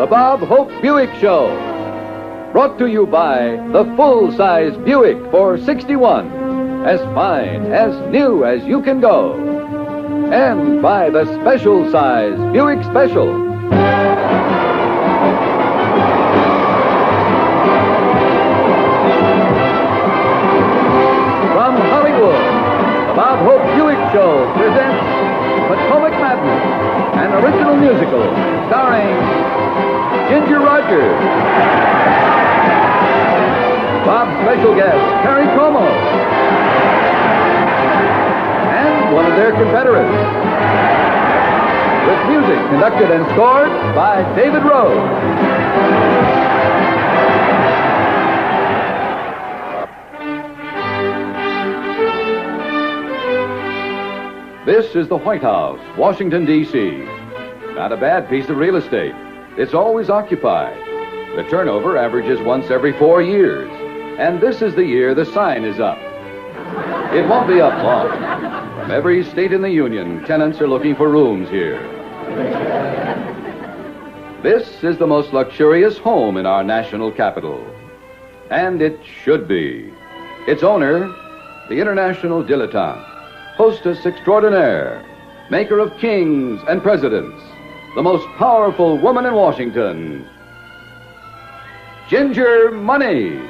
The Bob Hope Buick Show. Brought to you by the full-size Buick for 61. As fine, as new as you can go. And by the special-size Buick Special. From Hollywood, the Bob Hope Buick Show presents Potomac Madness, an original musical starring Ginger Rogers. Bob's special guest, Perry Como. And one of their Confederates. With music conducted and scored by David Rose. This is the White House, Washington, D.C. Not a bad piece of real estate. It's always occupied. The turnover averages once every 4 years. And this is the year the sign is up. It won't be up long. From every state in the Union, tenants are looking for rooms here. This is the most luxurious home in our national capital. And it should be. Its owner, the international dilettante, hostess extraordinaire, maker of kings and presidents, the most powerful woman in Washington, Ginger Money.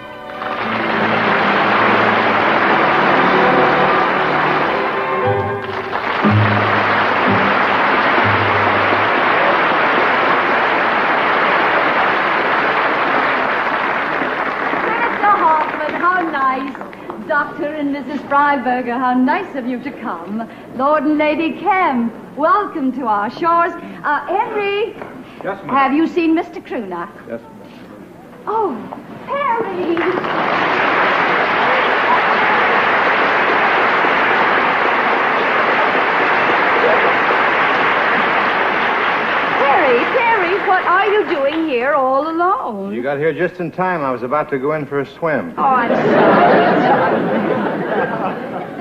Dr. and Mrs. Freiberger, how nice of you to come. Lord and Lady Kemp, welcome to our shores. Henry. Yes, ma'am. Have you seen Mr. Crooner? Yes, ma'am. Oh, Perry. Perry, what are you doing here all alone? You got here just in time. I was about to go in for a swim. Oh, I'm sorry.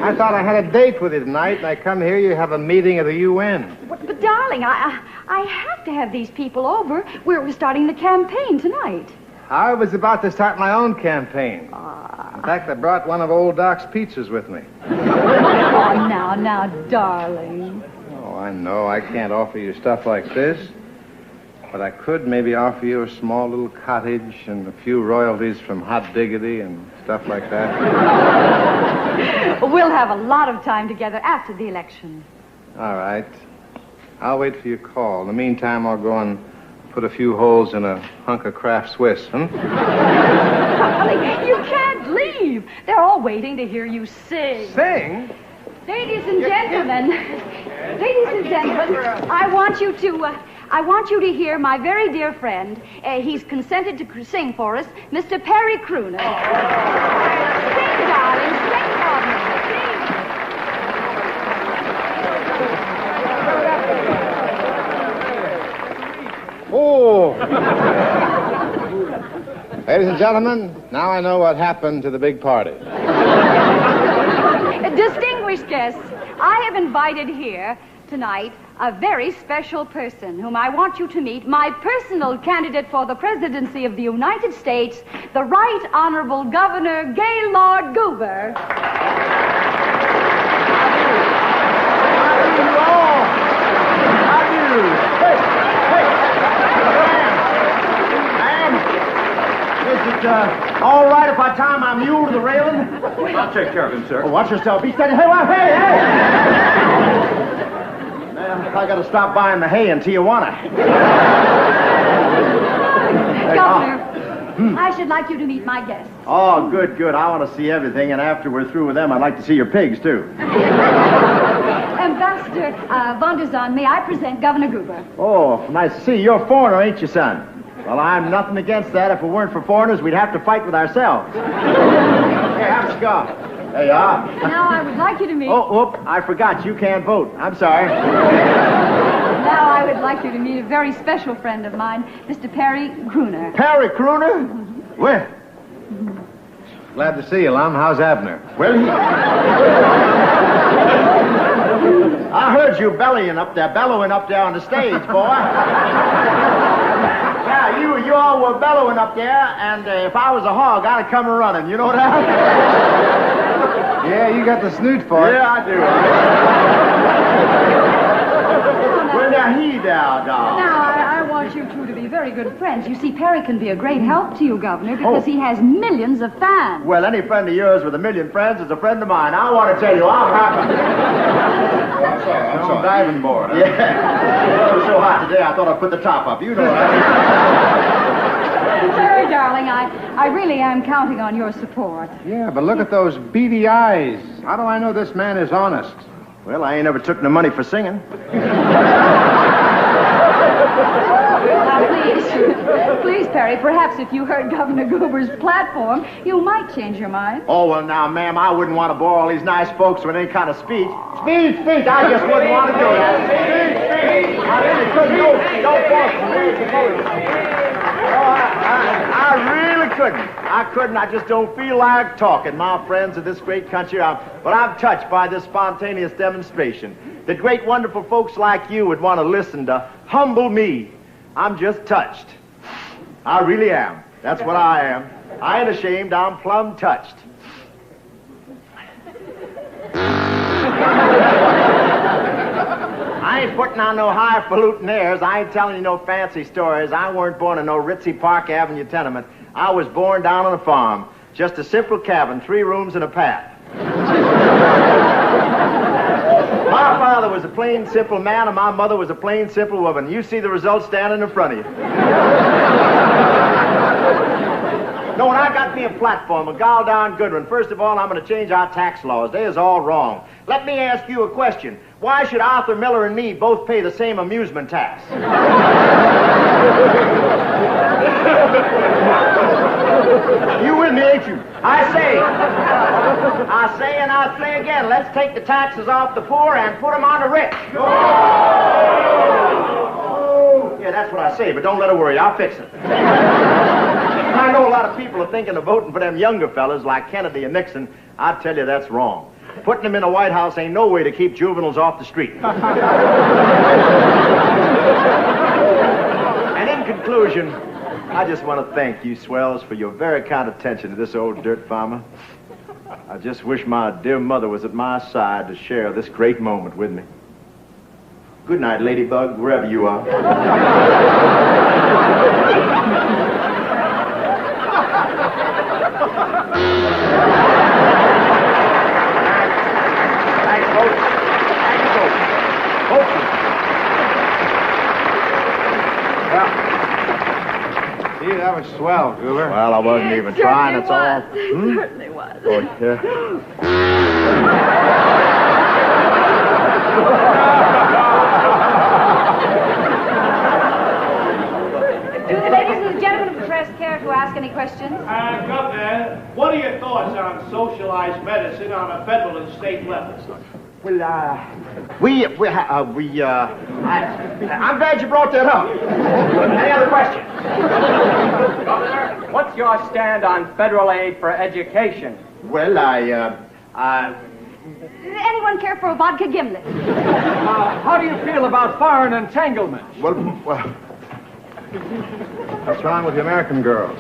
I thought I had a date with you tonight, and I come here, you have a meeting of the UN. But darling, I have to have these people over. We're starting the campaign tonight. I was about to start my own campaign. In fact, I brought one of old Doc's pizzas with me. Oh, now, darling. Oh, I know. I can't offer you stuff like this. But I could maybe offer you a small little cottage and a few royalties from Hot Diggity and stuff like that. We'll have a lot of time together after the election. All right. I'll wait for your call. In the meantime, I'll go and put a few holes in a hunk of Kraft Swiss, Darling, you can't leave. They're all waiting to hear you sing. Sing? Ladies and gentlemen, I want you to hear my very dear friend. He's consented to sing for us, Mr. Perry Crooner. Sing, darling, sing for me. Sing. Oh! Ladies and gentlemen, now I know what happened to the big party. Distinguished guests, I have invited here tonight a very special person whom I want you to meet, my personal candidate for the presidency of the United States, the Right Honorable Governor Gaylord Goober. All right if I tie my mule to the railing? I'll take care of him, sir. Oh, watch yourself. Be steady. Hey! Man, I got to stop buying the hay in Tijuana. Governor, I should like you to meet my guests. Oh, good. I want to see everything, and after we're through with them, I'd like to see your pigs, too. Ambassador von der Zahn, may I present Governor Goober? Oh, nice to see you. You're a foreigner, ain't you, son? Well, I'm nothing against that. If it weren't for foreigners, we'd have to fight with ourselves. Here, have a cigar. There you are. Now I would like you to meet... Oh, I forgot. You can't vote. I'm sorry. Now I would like you to meet a very special friend of mine, Mr. Perry Crooner. Perry Crooner? Where? Glad to see you, Lum. How's Abner? Well, I heard you bellowing up there on the stage, boy. Yeah. Yeah, you all were bellowing up there, and if I was a hog, I'd have come running. You know that? Yeah, you got the snoot for it. Yeah, I do. Well, now, he down, dog. Now, I want you two to be very good friends. You see, Perry can be a great help to you, Governor, because he has millions of fans. Well, any friend of yours with a million friends is a friend of mine. I want to tell you, I'm happy. I'm sorry. Diving board. Huh? Yeah. It was so hot today, I thought I'd put the top up. You know that. Perry, darling, I really am counting on your support. Yeah, but look at those beady eyes. How do I know this man is honest? Well, I ain't never took no money for singing. Now, please, Perry, perhaps if you heard Governor Goober's platform, you might change your mind. Oh, well, now, ma'am, I wouldn't want to bore all these nice folks with any kind of speech. Speech! I just wouldn't want to do that. Speech! I really couldn't. Don't force me. I really couldn't. I couldn't. I just don't feel like talking, my friends of this great country. But I'm touched by this spontaneous demonstration. That great, wonderful folks like you would want to listen to humble me. I'm just touched. I really am. That's what I am. I ain't ashamed. I'm plumb touched. I ain't putting on no highfalutin airs. I ain't telling you no fancy stories. I weren't born in no ritzy Park Avenue tenement. I was born down on a farm. Just a simple cabin, 3 rooms and a path. My father was a plain, simple man, and my mother was a plain, simple woman. You see the results standing in front of you. No, when I got me a platform, a gol darn good one. First of all, I'm going to change our tax laws. They is all wrong. Let me ask you a question. Why should Arthur Miller and me both pay the same amusement tax? You with me, ain't you? I say and I say again, let's take the taxes off the poor and put them on the rich. Yeah, that's what I say, but don't let her worry. I'll fix it. I know a lot of people are thinking of voting for them younger fellas like Kennedy and Nixon. I tell you, that's wrong. Putting them in the White House ain't no way to keep juveniles off the street. And in conclusion, I just want to thank you swells for your very kind attention to this old dirt farmer. I just wish my dear mother was at my side to share this great moment with me. Good night, Ladybug, wherever you are. Thanks, folks. Well, Gee, that was swell, Goober. well, I wasn't even trying. It's all. It certainly was. Oh, yeah. Do the ladies and the gentlemen of the press care to ask any questions? Governor, what are your thoughts on socialized medicine on a federal and state level? Well, I'm glad you brought that up. Any other questions? Governor, what's your stand on federal aid for education? Well, Anyone care for a vodka gimlet? How do you feel about foreign entanglement? well, what's wrong with the American girls?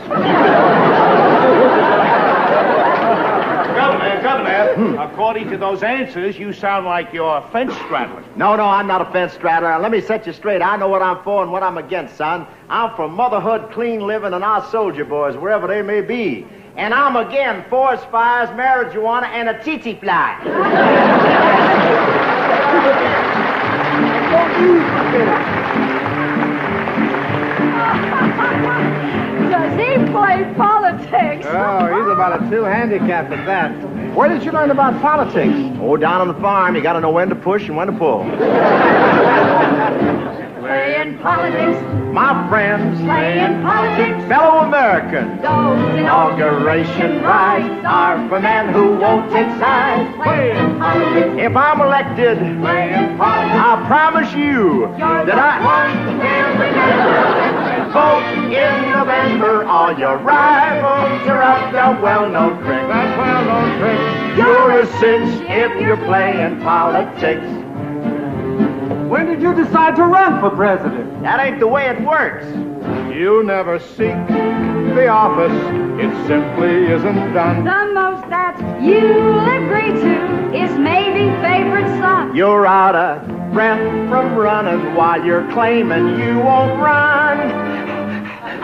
Governor, according to those answers, you sound like you're a fence straddler. No, I'm not a fence straddler. Let me set you straight. I know what I'm for and what I'm against, son. I'm for motherhood, clean living, and our soldier boys, wherever they may be. And I'm again forest fires, marijuana, and a tsetse fly. Does he play politics? Oh, he's about a 2 handicap at that. Where did you learn about politics? Oh, down on the farm, you gotta know when to push and when to pull. Playing politics, My friends, playing politics. fellow Americans, Those inauguration rights are for men who won't take sides. Playing politics, If I'm elected, playing politics. I promise you that I vote in November. All your rivals are up the well-known trick. That well-known trick. You're a cinch if you're playing politics. When did you decide to run for president? That ain't the way it works. You never seek the office. It simply isn't done. The most that you'll agree to is maybe favorite son. You're out of breath from running while you're claiming you won't run.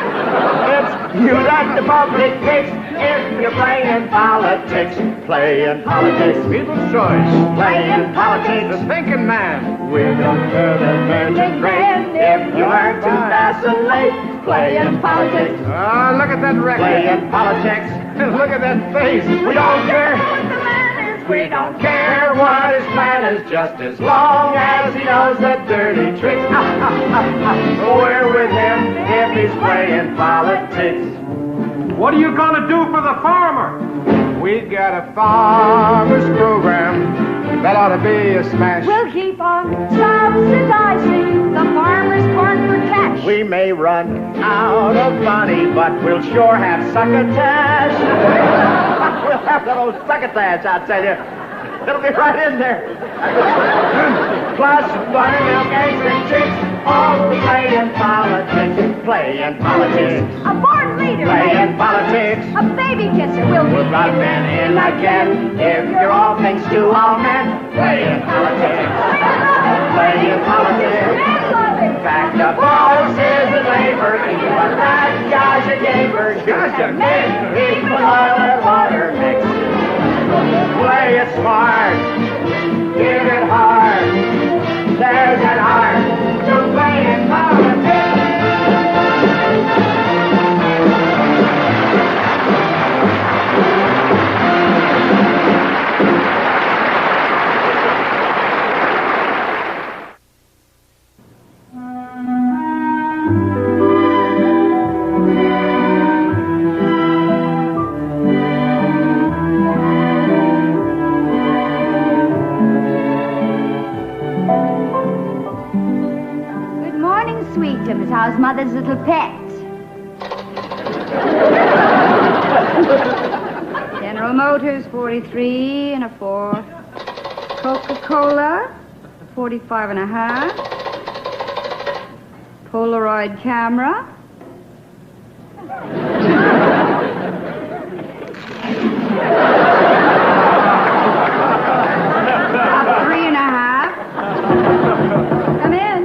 It's you that the public picks if you're playing politics. Playing politics. People's choice. Playing politics. The thinking man. We don't care that magic grand if you learn to vacillate. Playing politics. Ah, look at that record. Playing politics. Look at that face. We don't care what the man is. We don't care what his plan is, just as long as he knows the dirty tricks. We're with him if he's playing politics. What are you going to do for the farmer? We got a farmer's program. That ought to be a smash. We'll keep on subsidizing the farmer's corn for cash. We may run out of money, but we'll sure have succotash. We'll have that old succotash, I tell you. It'll be right in there. Plus buttermilk, eggs, and chicks. All playing politics. Playing politics. A born leader. Playing politics. A baby kisser. We'll We'll run men in again. If you're all things to all men. Playing politics. Playing politics. Back the bosses and labor. Even that guy's a gamer. Just a man. Even oil and water mix. Play it smart. Give it hard. There's an art to playing politics. How's Mother's little pet? General Motors, 43 and a 4. Coca-Cola, 45 and a half. Polaroid camera. A 3 and a half. Come in.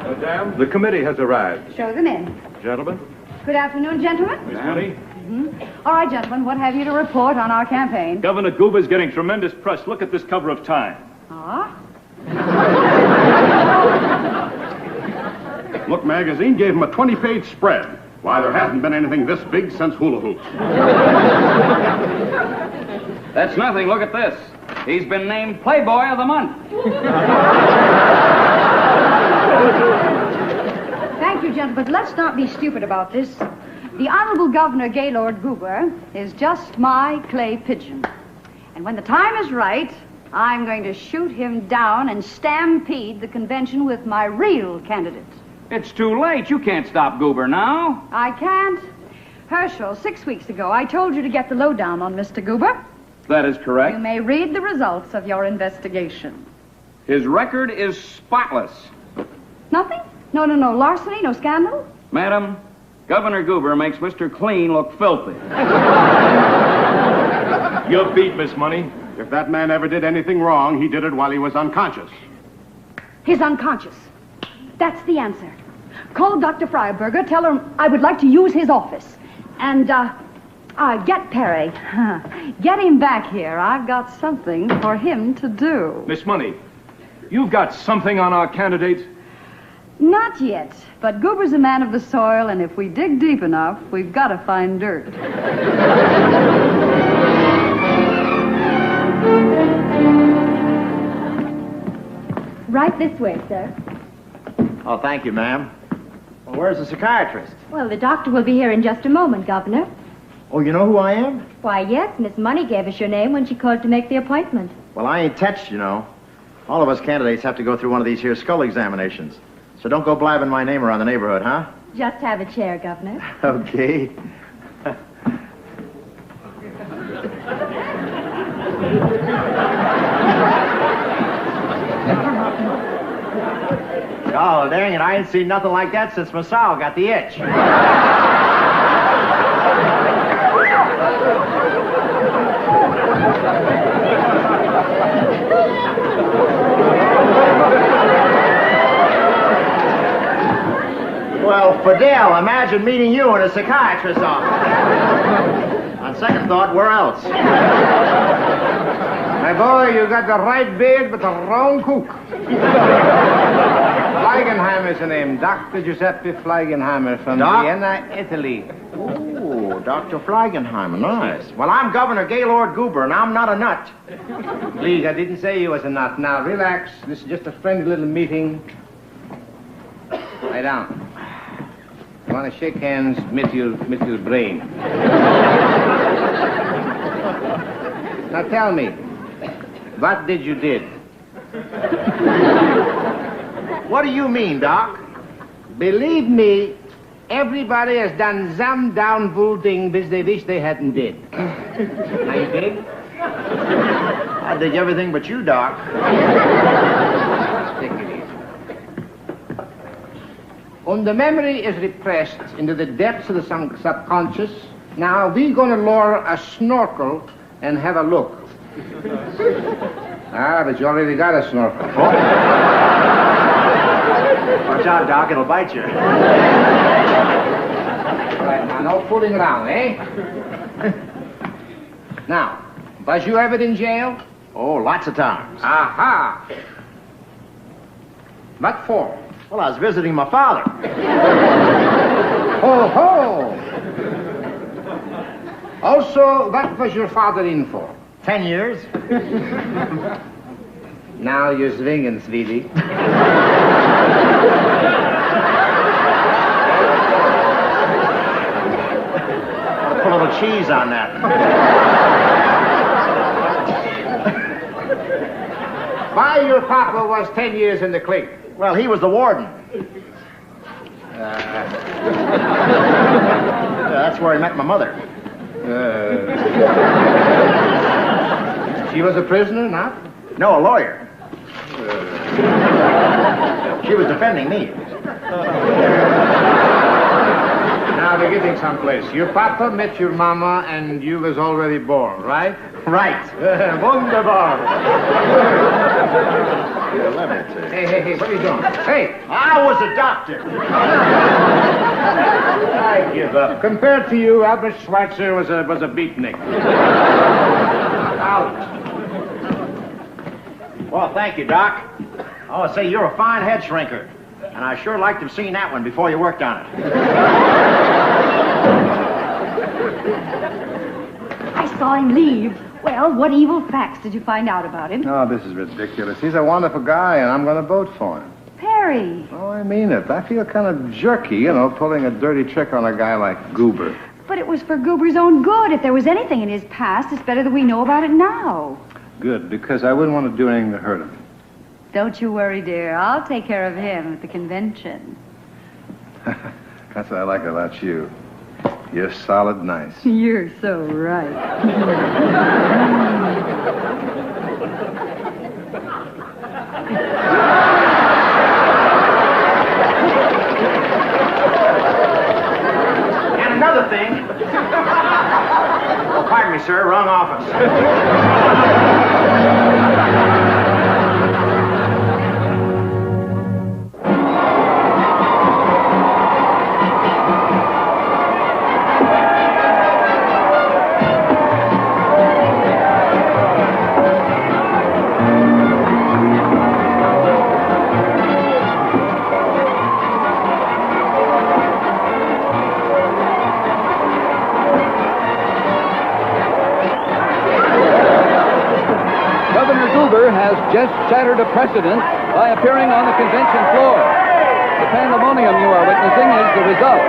Madame, the committee has arrived. Show them in. Gentlemen. Good afternoon, gentlemen. Miss Money. All right, gentlemen, what have you to report on our campaign? Governor Goober's getting tremendous press. Look at this cover of Time. Ah? Look magazine gave him a 20-page spread. Why, there hasn't been anything this big since hula hoops. That's nothing. Look at this. He's been named Playboy of the Month. Thank you, gentlemen, but let's not be stupid about this. The Honorable Governor Gaylord Goober is just my clay pigeon. And when the time is right, I'm going to shoot him down and stampede the convention with my real candidate. It's too late. You can't stop Goober now. I can't. Herschel, 6 weeks ago, I told you to get the lowdown on Mr. Goober. That is correct. You may read the results of your investigation. His record is spotless. Nothing? No larceny, no scandal? Madam, Governor Goober makes Mr. Clean look filthy. You're beat, Miss Money. If that man ever did anything wrong, he did it while he was unconscious. He's unconscious. That's the answer. Call Dr. Freiberger, tell her I would like to use his office. And, get Perry. Get him back here. I've got something for him to do. Miss Money, you've got something on our candidate? Not yet, but Goober's a man of the soil, and if we dig deep enough, we've got to find dirt. Right this way, sir. Oh, thank you, ma'am. Well, where's the psychiatrist? Well, the doctor will be here in just a moment, Governor. Oh, you know who I am? Why, yes, Miss Money gave us your name when she called to make the appointment. Well, I ain't touched, you know. All of us candidates have to go through one of these here skull examinations. So don't go blabbing my name around the neighborhood, huh? Just have a chair, Governor. Okay. Oh, dang it, I ain't seen nothing like that since Masao got the itch. Well, Fidel, imagine meeting you in a psychiatrist's office. On second thought, where else? My boy, you got the right beard, but the wrong cook. Fleigenheimer's the name. Dr. Giuseppe Fleigenheimer from Vienna, Italy. Oh, Dr. Fleigenheimer, nice. Well, I'm Governor Gaylord Goober, and I'm not a nut. Please, I didn't say you was a nut. Now, relax. This is just a friendly little meeting. Lie down. You want to shake hands with your brain. Now, tell me, what did you did? What do you mean, Doc? Believe me, everybody has done some downful thing which they wish they hadn't did. Now you dig? I dig everything but you, Doc. Take it easy. When the memory is repressed into the depths of the subconscious, now we're going to lower a snorkel and have a look. But you already got a snorkel. Watch out, Doc, it'll bite you. All right, now, no fooling around, eh? Now, was you ever in jail? Oh, lots of times. Aha! What for? Well, I was visiting my father. Ho, ho! Also, what was your father in for? 10 years. Now you're swinging, sweetie. Put a little cheese on that. Why your papa was 10 years in the clique? Well, he was the warden. That's where I met my mother. She was a prisoner, not? No, a lawyer. She was defending me. Now we're getting someplace. Your papa met your mama and you was already born, right? Right. Wunderbar. Let me see. Hey, what are you doing? Hey! I was a doctor. I give up. Compared to you, Albert Schweitzer was a beatnik. Out. Well, thank you, Doc. Oh, say, you're a fine head shrinker. And I sure like to have seen that one before you worked on it. I saw him leave. Well, what evil facts did you find out about him? Oh, this is ridiculous. He's a wonderful guy, and I'm going to vote for him. Perry. Oh, I mean it. I feel kind of jerky, pulling a dirty trick on a guy like Goober. But it was for Goober's own good. If there was anything in his past, it's better that we know about it now. Good, because I wouldn't want to do anything to hurt him. Don't you worry, dear. I'll take care of him at the convention. That's what I like about you. You're solid nice. You're so right. And another thing. Oh, pardon me, sir. Wrong office. Has just shattered a precedent by appearing on the convention floor. The pandemonium you are witnessing is the result.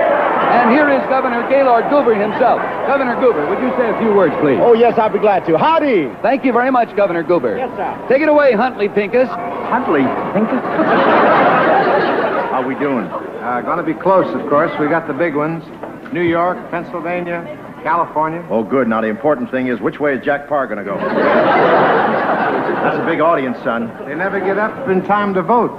And here is Governor Gaylord Goober himself. Governor Goober, would you say a few words, please? Oh, yes, I'd be glad to. Howdy. Thank you very much, Governor Goober. Yes, sir. Take it away, Huntley Pincus. Huntley Pincus? How we doing? Gonna be close, of course. We got the big ones. New York, Pennsylvania, California. Oh, good. Now, the important thing is, which way is Jack Parr going to go? That's a big audience, son. They never get up in time to vote.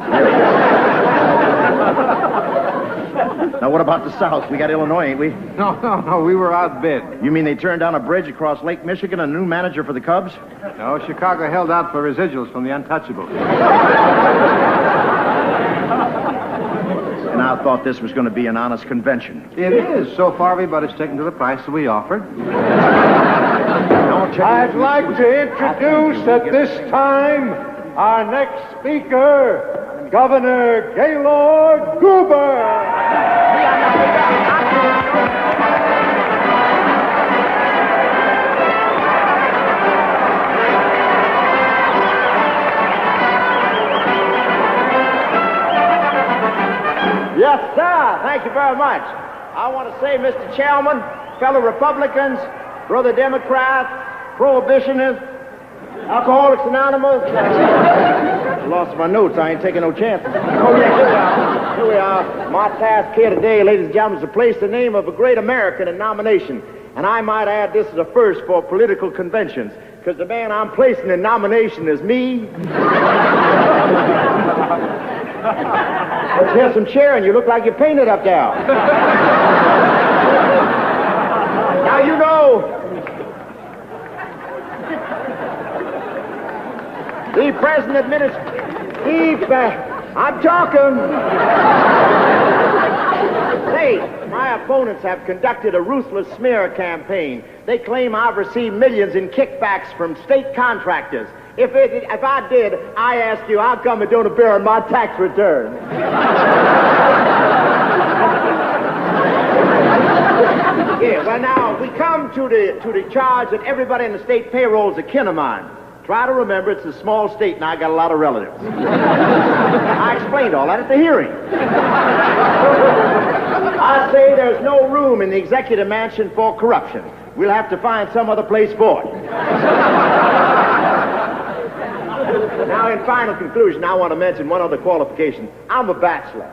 Now, what about the South? We got Illinois, ain't we? No. We were outbid. You mean they turned down a bridge across Lake Michigan and a new manager for the Cubs? No, Chicago held out for residuals from the Untouchables. And I thought this was going to be an honest convention. It is. So far, everybody's taken to the price that we offered. I'd like to introduce at this time our next speaker, Governor Gaylord Goober. Yes, sir. Thank you very much. I want to say, Mr. Chairman, fellow Republicans, brother Democrats, Prohibitionists, Alcoholics Anonymous. I lost my notes. I ain't taking no chances. Oh, yeah, here we are. My task here today, ladies and gentlemen, is to place the name of a great American in nomination. And I might add, this is a first for political conventions, because the man I'm placing in nomination is me. Let's hear some cheering. You look like you're painted up there. Now, you know, the present administration... I'm talking. Hey, my opponents have conducted a ruthless smear campaign. They claim I've received millions in kickbacks from state contractors. If I did, I ask you, how come it don't appear on my tax return? Yeah, well, now, we come to the charge that everybody in the state payroll is a kin of mine. Try to remember, it's a small state, and I got a lot of relatives. I explained all that at the hearing. I say there's no room in the executive mansion for corruption. We'll have to find some other place for it. Now, in final conclusion, I want to mention one other qualification. I'm a bachelor,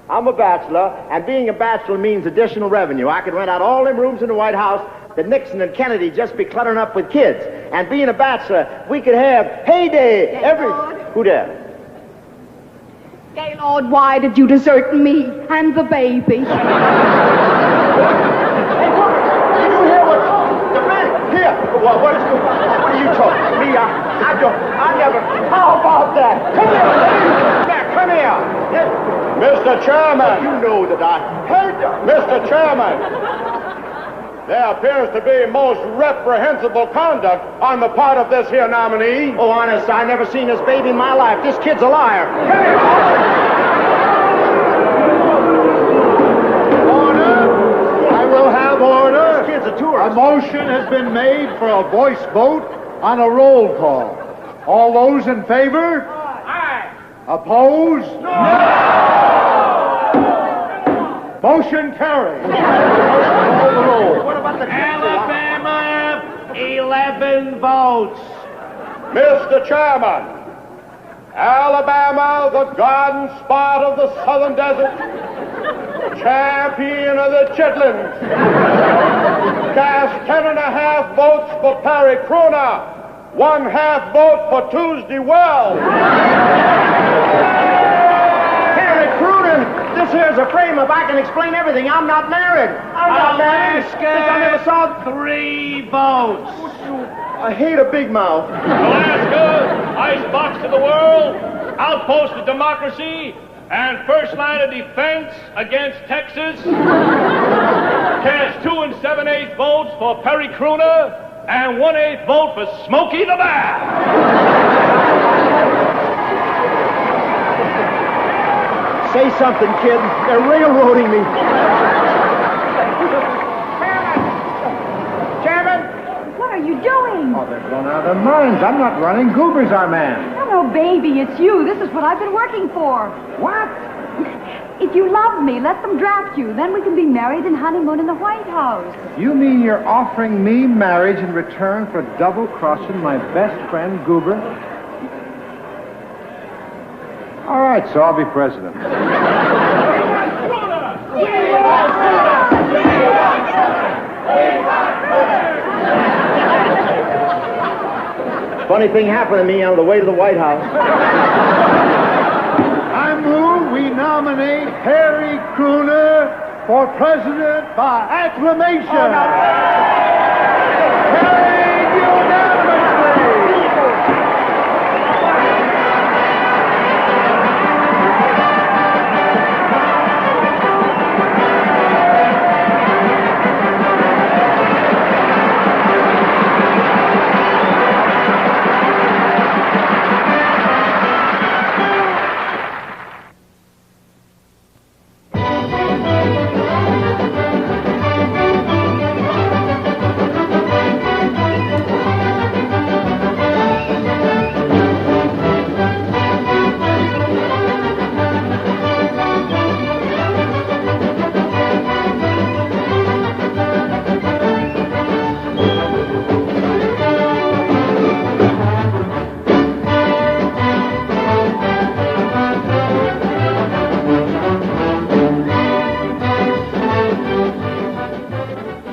and being a bachelor means additional revenue. I could rent out all them rooms in the White House that Nixon and Kennedy just be cluttering up with kids. And being a bachelor, we could have heyday every... Who there? Gaylord, why did you desert me and the baby? Hey, did you hear what... The man... Here! What are you talking? Me, I never... How about that? Come here! Come here! Mr. Chairman! You know that I... Mr. Chairman! There appears to be most reprehensible conduct on the part of this here nominee. Oh, honest, I never seen this baby in my life. This kid's a liar. Come here! Order! I will have order. This kid's a tourist. A motion has been made for a voice vote on a roll call. All those in favor? Aye. Opposed? No! Motion carried. What about the Alabama, 11 votes. Mr. Chairman, Alabama, the garden spot of the southern desert, champion of the chitlins, cast 10.5 votes for Perry Crooner, 1/2 vote for Tuesday Wells. Perry Crooner, this here's a frame-up. I can explain everything. I'm not married. I'm not married. I never saw 3 votes. I hate a big mouth. Alaska, icebox to the world, outpost of democracy, and first line of defense against Texas. Cast 2 7/8 votes for Perry Crooner and 1/8 vote for Smokey the Bear. Say something, kid. They're railroading me. Chairman! What are you doing? Oh, they're blown out of their minds. I'm not running. Goober's our man. No, baby, it's you. This is what I've been working for. What? If you love me, let them draft you. Then we can be married and honeymoon in the White House. You mean you're offering me marriage in return for double-crossing my best friend, Goober? All right, so I'll be president. We want Funny thing happened to me on the way to the White House. I move we nominate Harry Crooner for president by acclamation. Carried unanimously.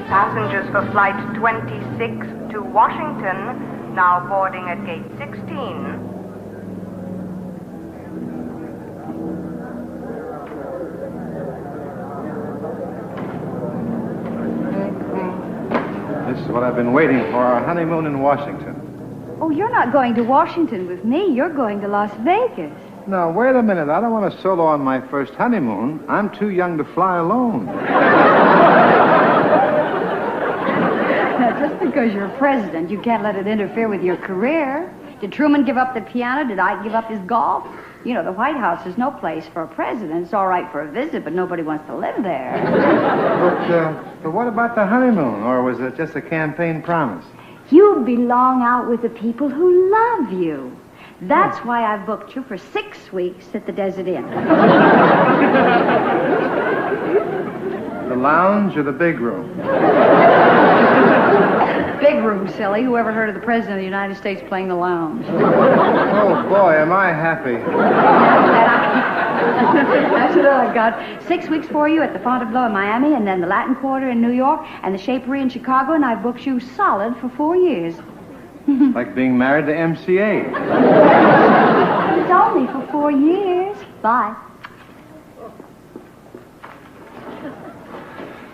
Passengers for Flight 26 to Washington, now boarding at Gate 16. This is what I've been waiting for, our honeymoon in Washington. Oh, you're not going to Washington with me. You're going to Las Vegas. Now, wait a minute. I don't want to solo on my first honeymoon. I'm too young to fly alone. Now, just because you're president, you can't let it interfere with your career. Did Truman give up the piano? Did I give up his golf? You know, the White House is no place for a president. It's all right for a visit, but nobody wants to live there. But what about the honeymoon? Or was it just a campaign promise? You belong out with the people who love you. That's why I've booked you for 6 weeks at the Desert Inn. The lounge or the big room? Big room, silly. Whoever heard of the President of the United States playing the lounge? Oh, boy, am I happy. That's what I've got. 6 weeks for you at the Fontainebleau in Miami, and then the Latin Quarter in New York, and the Shapery in Chicago, and I've booked you solid for 4 years. Like being married to MCA. It's only for 4 years. Bye.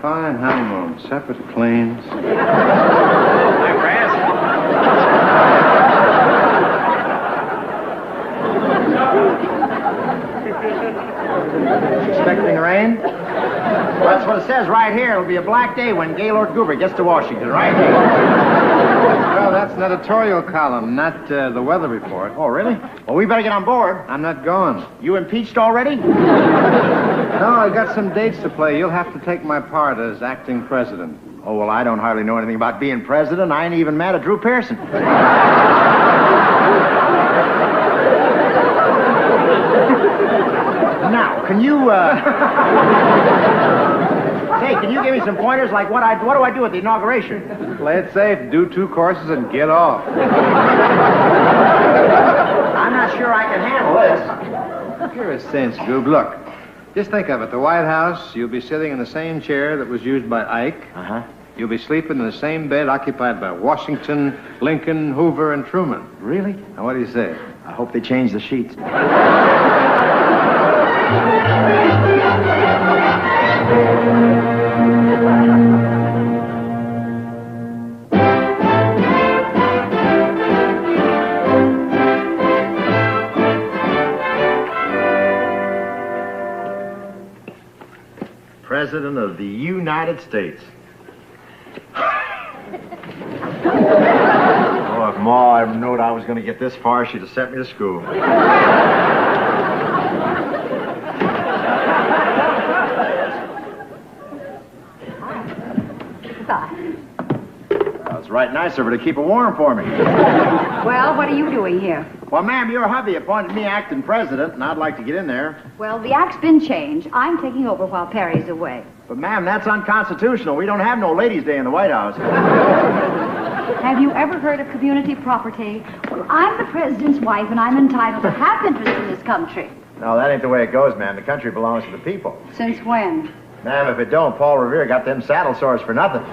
Fine honeymoon, separate planes. Hi, Brad. Expecting rain? Well, that's what it says right here. It'll be a black day when Gaylord Goober gets to Washington, right here. Well, that's an editorial column, not the weather report. Oh, really? Well, we better get on board. I'm not going. You impeached already? No, I got some dates to play. You'll have to take my part as acting president. Oh, well, I don't hardly know anything about being president. I ain't even mad at Drew Pearson. Now, can you, Hey, can you give me some pointers like what do I do at the inauguration? Play it safe, do 2 courses, and get off. I'm not sure I can handle this. You're a sense, Goob. Look, just think of it. The White House, you'll be sitting in the same chair that was used by Ike. Uh-huh. You'll be sleeping in the same bed occupied by Washington, Lincoln, Hoover, and Truman. Really? Now, what do you say? I hope they change the sheets. President of the United States. Oh, if Ma ever knowed I was going to get this far, she'd have sent me to school. Well, it's right nice of her to keep it warm for me. Well, what are you doing here? Well, ma'am, your hubby appointed me acting president, and I'd like to get in there. Well, the act's been changed. I'm taking over while Perry's away. But, ma'am, that's unconstitutional. We don't have no ladies' day in the White House. Have you ever heard of community property? Well, I'm the president's wife, and I'm entitled to have interest in this country. No, that ain't the way it goes, ma'am. The country belongs to the people. Since when? Ma'am, if it don't, Paul Revere got them saddle sores for nothing.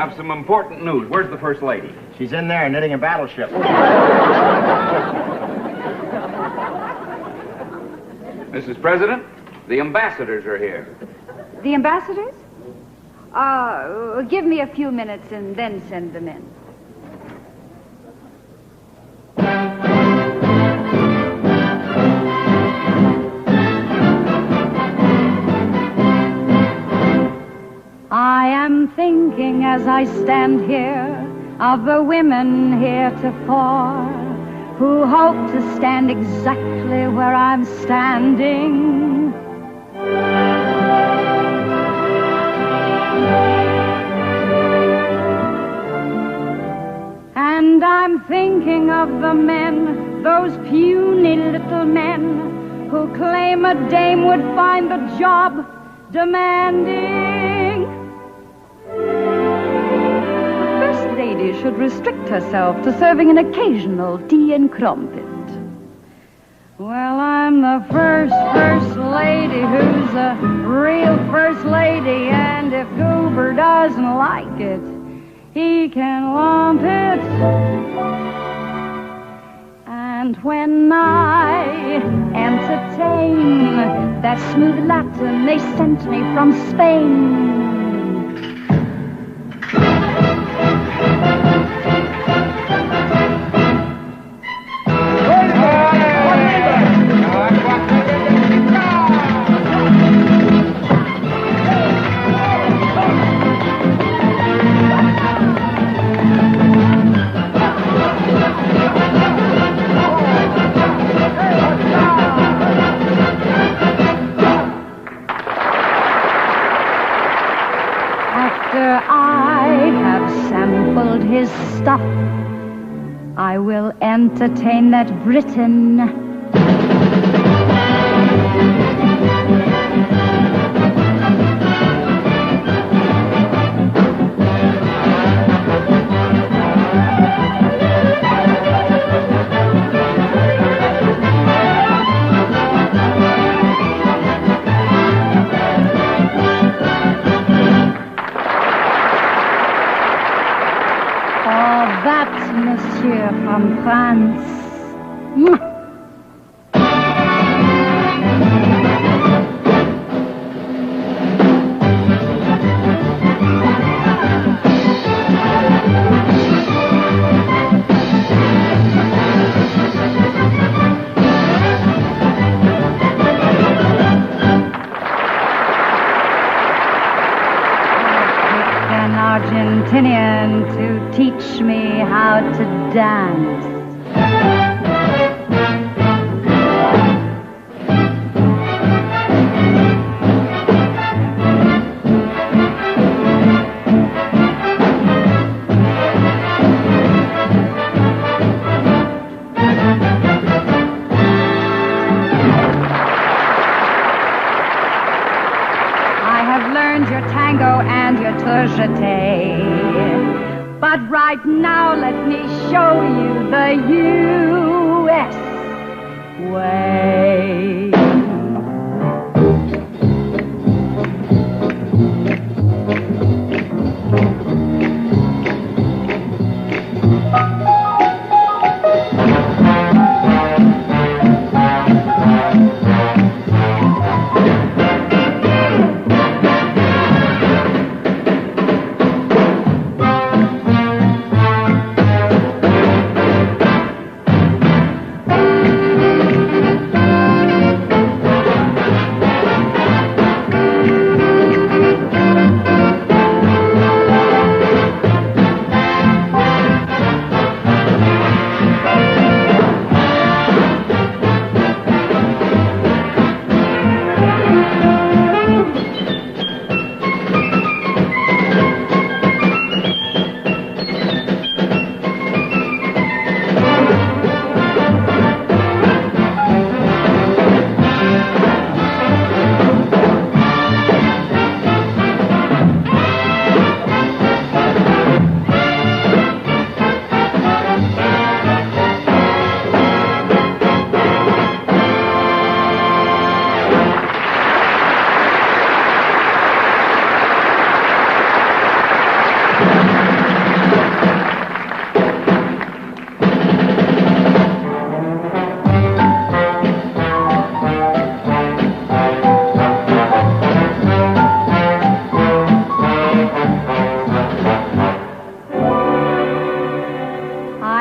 have some important news. Where's the First Lady? She's in there knitting a battleship. Mrs. President, the ambassadors are here. The ambassadors? Give me a few minutes and then send them in. I am thinking as I stand here of the women heretofore who hope to stand exactly where I'm standing. And I'm thinking of the men, those puny little men, who claim a dame would find the job demanding. The First Lady should restrict herself to serving an occasional tea and crumpet. Well, I'm the first lady who's a real First Lady, and if Goober doesn't like it, he can lump it. And when I entertain that smooth Latin they sent me from Spain, his stuff, I will entertain that Briton. Monsieur from France. An Argentinian to teach me how to dance. I have learned your tango and your tourgette. But right now, let me show you the U.S. way.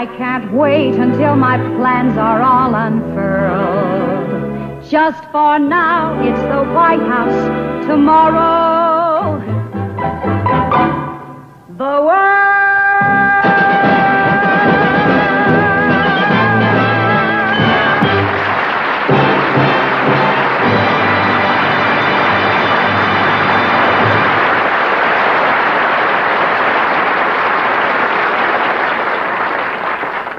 I can't wait until my plans are all unfurled. Just for now, it's the White House. Tomorrow, the world.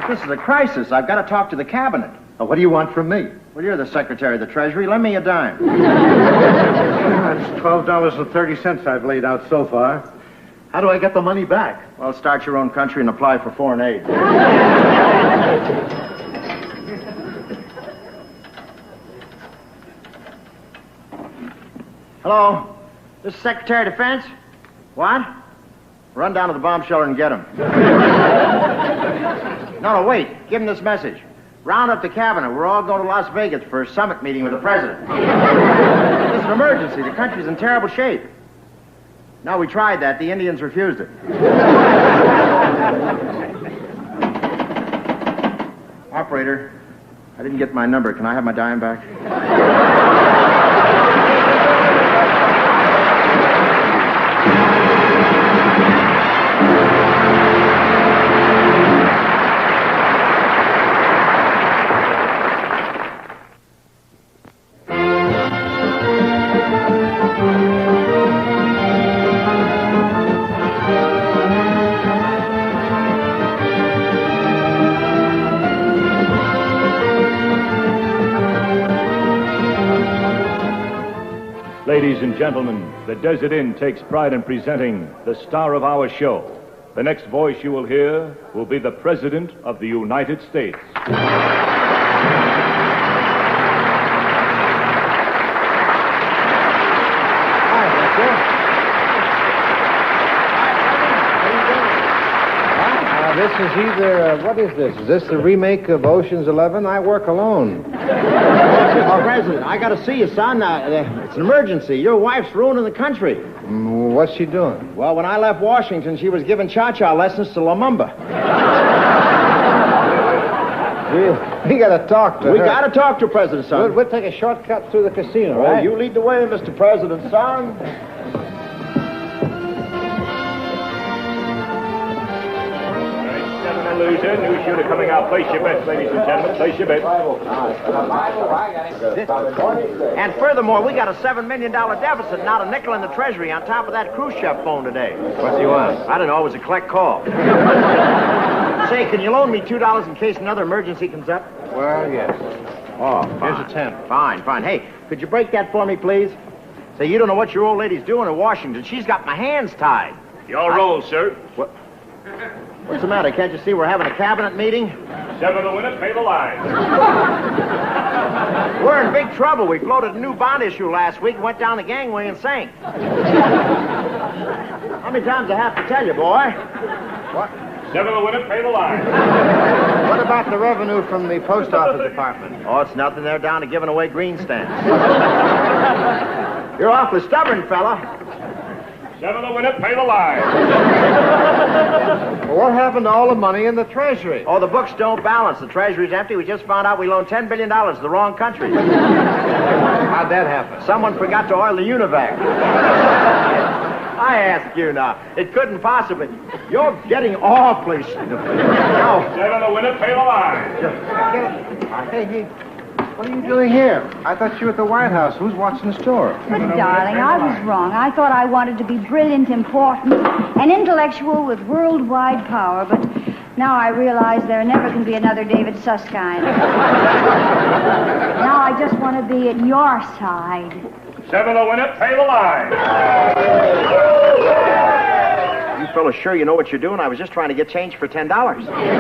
This is a crisis. I've got to talk to the cabinet. Well, what do you want from me? Well, you're the Secretary of the Treasury. Lend me a dime. That's $12.30 I've laid out so far. How do I get the money back? Well, start your own country and apply for foreign aid. Hello? This is Secretary of Defense? What? Run down to the bomb shelter and get him. No, wait. Give him this message. Round up the cabinet. We're all going to Las Vegas for a summit meeting with the president. It's an emergency. The country's in terrible shape. No, we tried that. The Indians refused it. Operator, I didn't get my number. Can I have my dime back? Ladies and gentlemen, the Desert Inn takes pride in presenting the star of our show. The next voice you will hear will be the President of the United States. This is either, what is this? Is this the remake of Ocean's 11? I work alone. Oh, President, I got to see you, son. It's an emergency. Your wife's ruining the country. What's she doing? Well, when I left Washington, she was giving cha-cha lessons to Lumumba. We got to talk to her. We got to talk to President, son. We'll take a shortcut through the casino, Well, right? you lead the way, Mr. President, son. Loser, new shooter coming out. Place your bets, ladies and gentlemen. Place your bets. And furthermore, we got a $7 million deficit, not a nickel in the Treasury, on top of that cruise chef phone today. What's he want? I don't know. It was a collect call. Say, can you loan me $2 in case another emergency comes up? Well, yes. Oh, Here's a 10. Fine. Hey, could you break that for me, please? Say, you don't know what your old lady's doing in Washington. She's got my hands tied. Your roll, sir. What? What's the matter? Can't you see we're having a cabinet meeting? 7 to win it, pay the line. We're in big trouble. We floated a new bond issue last week, went down the gangway and sank. How many times I have to tell you, boy? What? 7 to win it, pay the line. What about the revenue from the post office department? Oh, it's nothing. They're down to giving away green stamps. You're awfully stubborn, fella. 7 to win it, pay the line. Well, what happened to all the money in the Treasury? Oh, the books don't balance. The Treasury's empty. We just found out we loaned $10 billion to the wrong country. How'd that happen? Someone forgot to oil the Univac. I ask you now. It couldn't possibly. You're getting awfully... No. 7 to win it, pay the line. Hey, what are you doing here? I thought you were at the White House. Who's watching the store? But, darling, I was wrong. I thought I wanted to be brilliant, important, and intellectual with worldwide power, but now I realize there never can be another David Susskind. Now I just want to be at your side. 7 to win it, pay the line. You fellas sure you know what you're doing? I was just trying to get change for $10. What's going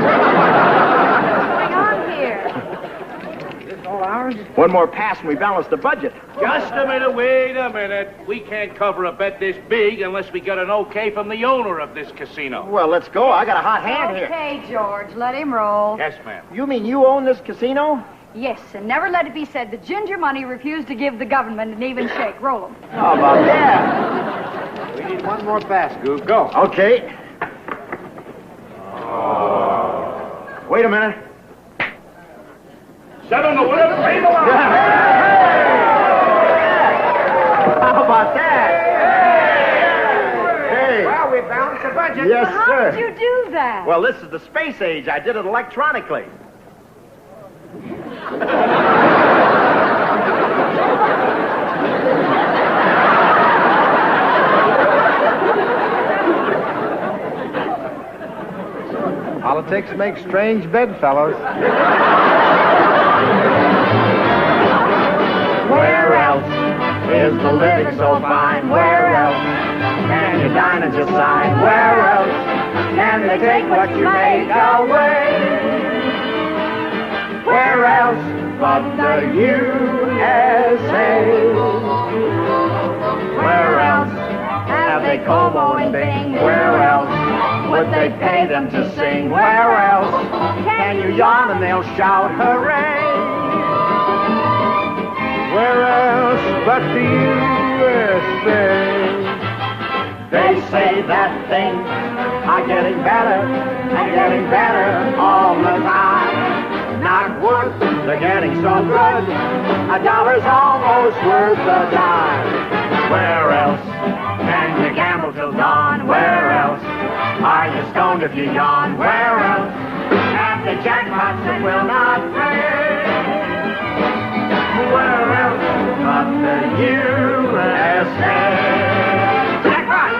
on here? One more pass and we balance the budget. Just a minute, wait a minute. We can't cover a bet this big unless we get an okay from the owner of this casino. Well, let's go. I got a hot hand here. Okay, George, let him roll. Yes, ma'am. You mean you own this casino? Yes, and never let it be said that Ginger Money refused to give the government an even shake. Roll 'em. How about that? We need one more pass, Goob. Go. Okay. Wait a minute. 7 to 1, fame along. How about that? Hey. Well, we balanced the budget. Yes, How sir. did you do that? Well, this is the space age. I did it electronically. Politics make strange bedfellows. Where else is the living so fine? Where else can you dine and just sign? Where else can they take what you make away? Where else but the USA? Where else have they Como and Bing? Where else would they pay them to sing? Where else can you yawn and they'll shout hooray? Where else but the USA? They say that things are getting better and getting better all the time. Not worth, they're getting so good, $1's almost worth a dime. Where else can you gamble till dawn? Where else are you stoned if you yawn? Where else have the jackpots that will not pay? Where else but the USA? Jackpot!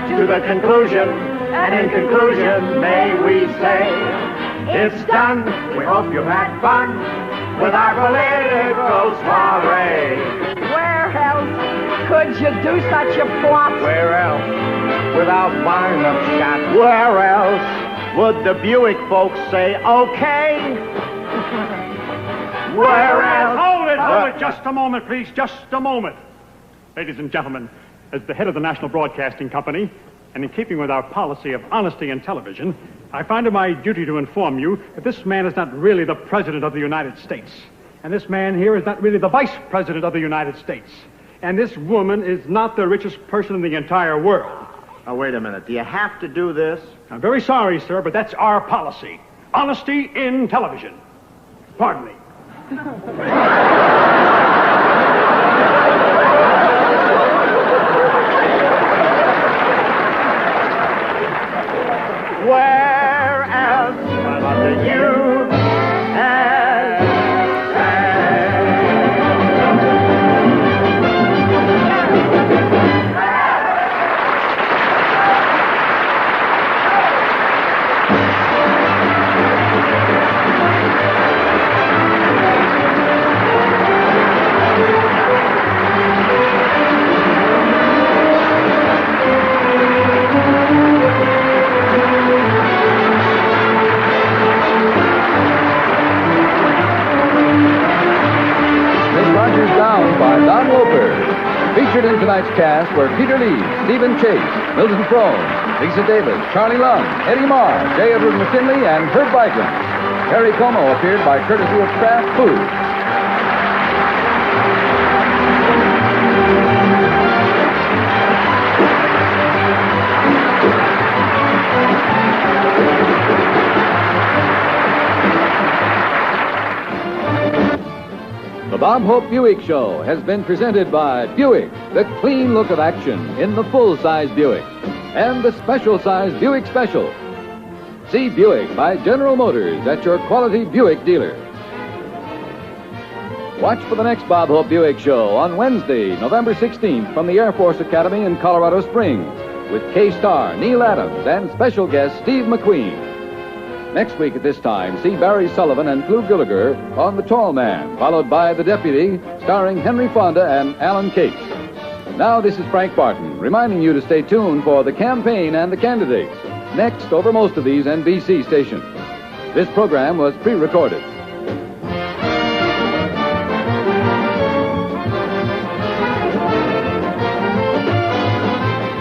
To the conclusion, and in conclusion, may we say, it's done. We hope you've had fun with our political soiree. Where else could you do such a plot? Where else, without buying up shot? Where else would the Buick folks say, okay? Where else? Hold it, just a moment, please, just a moment. Ladies and gentlemen, as the head of the National Broadcasting Company, and in keeping with our policy of honesty in television, I find it my duty to inform you that this man is not really the President of the United States. And this man here is not really the Vice President of the United States. And this woman is not the richest person in the entire world. Now, wait a minute. Do you have to do this? I'm very sorry, sir, but that's our policy. Honesty in television. Pardon me. Where else but the Featured in tonight's cast were Peter Lee, Stephen Chase, Milton Frome, Lisa Davis, Charlie Lund, Eddie Marr, J. Edward McKinley, and Herb Vikings. Harry Como appeared by courtesy of Kraft Foods. The Bob Hope Buick Show has been presented by Buick, the clean look of action in the full-size Buick, and the special-size Buick Special. See Buick by General Motors at your quality Buick dealer. Watch for the next Bob Hope Buick Show on Wednesday, November 16th from the Air Force Academy in Colorado Springs with K-Star, Neil Adams, and special guest Steve McQueen. Next week at this time, see Barry Sullivan and Clu Gallagher on The Tall Man, followed by The Deputy, starring Henry Fonda and Alan Cates. Now, this is Frank Barton, reminding you to stay tuned for the campaign and the candidates, next over most of these NBC stations. This program was pre-recorded.